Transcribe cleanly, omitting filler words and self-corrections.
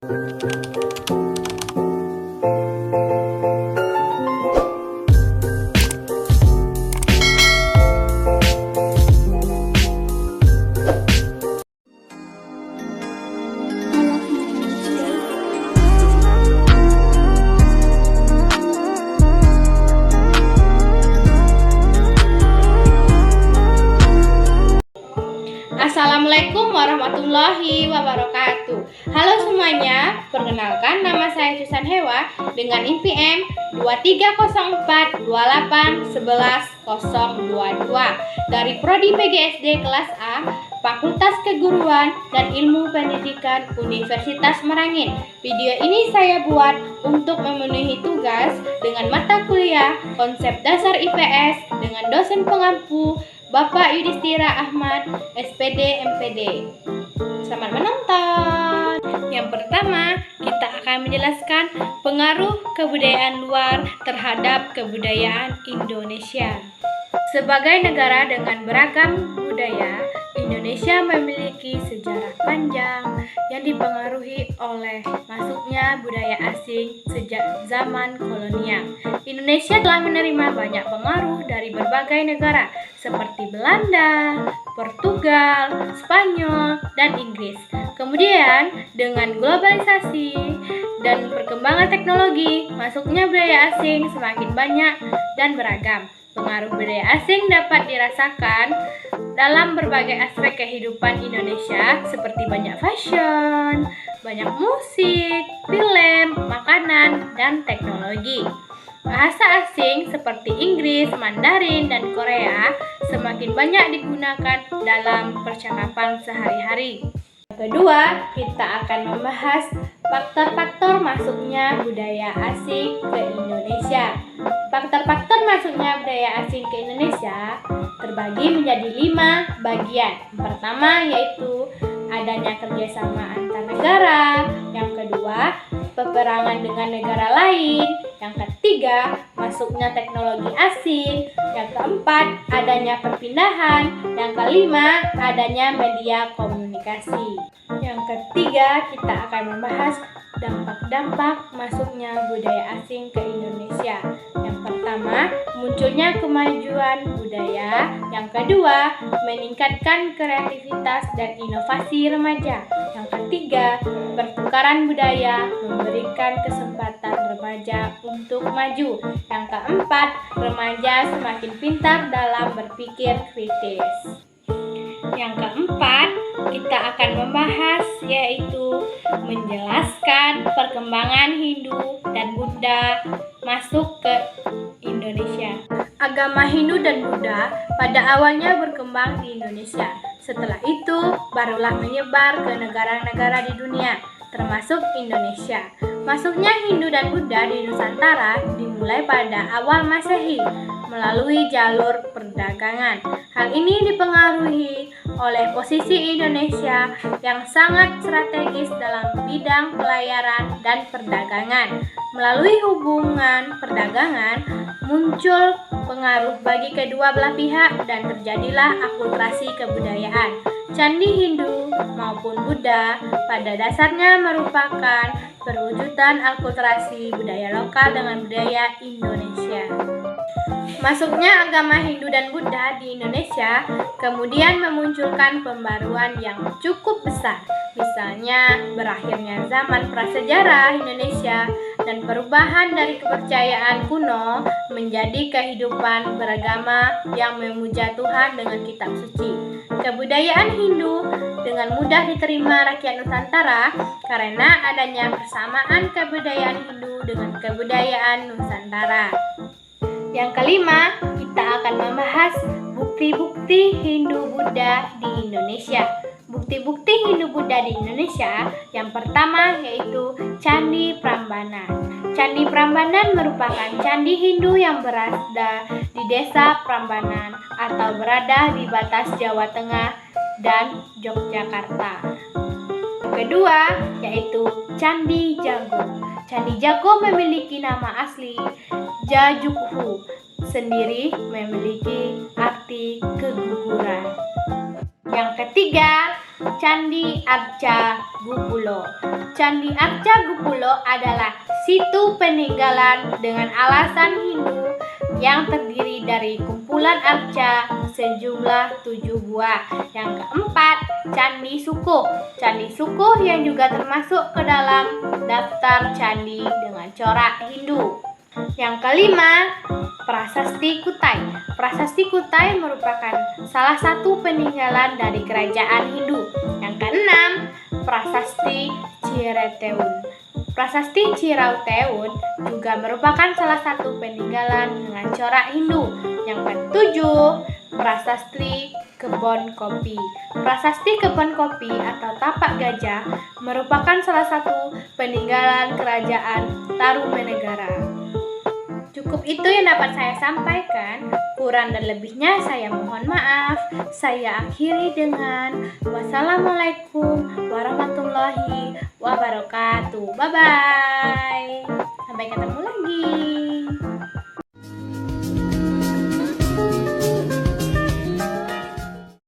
Assalamualaikum warahmatullahi wabarakatuh. Halo semuanya, perkenalkan nama saya Susan Hewa dengan NPM 230428110022 dari Prodi PGSD kelas A, Fakultas Keguruan dan Ilmu Pendidikan Universitas Merangin. Video ini saya buat untuk memenuhi tugas dengan mata kuliah Konsep Dasar IPS dengan dosen pengampu Bapak Yudhistira Ahmad, SPD MPD. Selamat menonton. Yang pertama, kita akan menjelaskan pengaruh kebudayaan luar terhadap kebudayaan Indonesia. Sebagai negara dengan beragam budaya, Indonesia memiliki sejarah panjang yang dipengaruhi oleh masuknya budaya asing sejak zaman kolonial. Indonesia telah menerima banyak pengaruh dari berbagai negara seperti Belanda, Portugal, Spanyol, dan Inggris. Kemudian, dengan globalisasi dan perkembangan teknologi, masuknya budaya asing semakin banyak dan beragam. Pengaruh budaya asing dapat dirasakan dalam berbagai aspek kehidupan Indonesia seperti banyak fashion, banyak musik, film, makanan, dan teknologi. Bahasa asing seperti Inggris, Mandarin, dan Korea semakin banyak digunakan dalam percakapan sehari-hari. Kedua, kita akan membahas faktor-faktor masuknya budaya asing ke Indonesia. Faktor-faktor masuknya budaya asing ke Indonesia terbagi menjadi 5 bagian. Pertama yaitu adanya kerjasama antar negara. Yang kedua, peperangan dengan negara lain. Yang ketiga, masuknya teknologi asing. Yang keempat, adanya perpindahan. Yang kelima, adanya media komunikasi. Yang ketiga, kita akan membahas dampak-dampak masuknya budaya asing ke Indonesia. Yang pertama, munculnya kemajuan budaya. Yang kedua, meningkatkan kreativitas dan inovasi remaja. Yang ketiga, pertukaran budaya memberikan kesempatan remaja untuk maju. Yang keempat, remaja semakin pintar dalam berpikir kritis. Yang keempat, kita akan membahas yaitu menjelaskan perkembangan Hindu dan Buddha masuk ke Indonesia. Agama Hindu dan Buddha pada awalnya berkembang di Indonesia. Setelah itu, barulah menyebar ke negara-negara di dunia, termasuk Indonesia. Masuknya Hindu dan Buddha di Nusantara dimulai pada awal Masehi melalui jalur perdagangan. Hal ini dipengaruhi oleh posisi Indonesia yang sangat strategis dalam bidang pelayaran dan perdagangan. Melalui hubungan perdagangan, muncul pengaruh bagi kedua belah pihak dan terjadilah akulturasi kebudayaan. Candi Hindu maupun Buddha pada dasarnya merupakan perwujudan akulturasi budaya lokal dengan budaya Indonesia. Masuknya agama Hindu dan Buddha di Indonesia kemudian memunculkan pembaruan yang cukup besar. Misalnya, berakhirnya zaman prasejarah Indonesia dan perubahan dari kepercayaan kuno menjadi kehidupan beragama yang memuja Tuhan dengan kitab suci. Kebudayaan Hindu dengan mudah diterima rakyat Nusantara karena adanya persamaan kebudayaan Hindu dengan kebudayaan Nusantara. Yang kelima, kita akan membahas bukti-bukti Hindu-Buddha di Indonesia. Bukti-bukti Hindu-Buddha di Indonesia yang pertama yaitu Candi Prambanan. Candi Prambanan merupakan candi Hindu yang berada di desa Prambanan atau berada di batas Jawa Tengah dan Yogyakarta. Kedua yaitu Candi Jago. Candi Jago memiliki nama asli Jajukhu, sendiri memiliki arti keguguran. Yang ketiga Candi Arcagupulo. Candi Arcagupulo adalah situ peninggalan dengan alasan Hindu yang terdiri dari kumpulan arca sejumlah 7 buah. Yang keempat, Candi Sukuh. Candi Sukuh yang juga termasuk ke dalam daftar candi dengan corak Hindu. Yang kelima, Prasasti Kutai. Prasasti Kutai merupakan salah satu peninggalan dari kerajaan Hindu. Yang keenam, Prasasti Cireteun. Prasasti Cirauteun juga merupakan salah satu peninggalan dengan corak Hindu. Yang ketujuh, Prasasti Kebon Kopi. Prasasti Kebon Kopi atau Tapak Gajah merupakan salah satu peninggalan kerajaan Tarumanegara. Cukup itu yang dapat saya sampaikan. Kurang dan lebihnya saya mohon maaf. Saya akhiri dengan wassalamualaikum warahmatullahi wabarakatuh. Bye-bye.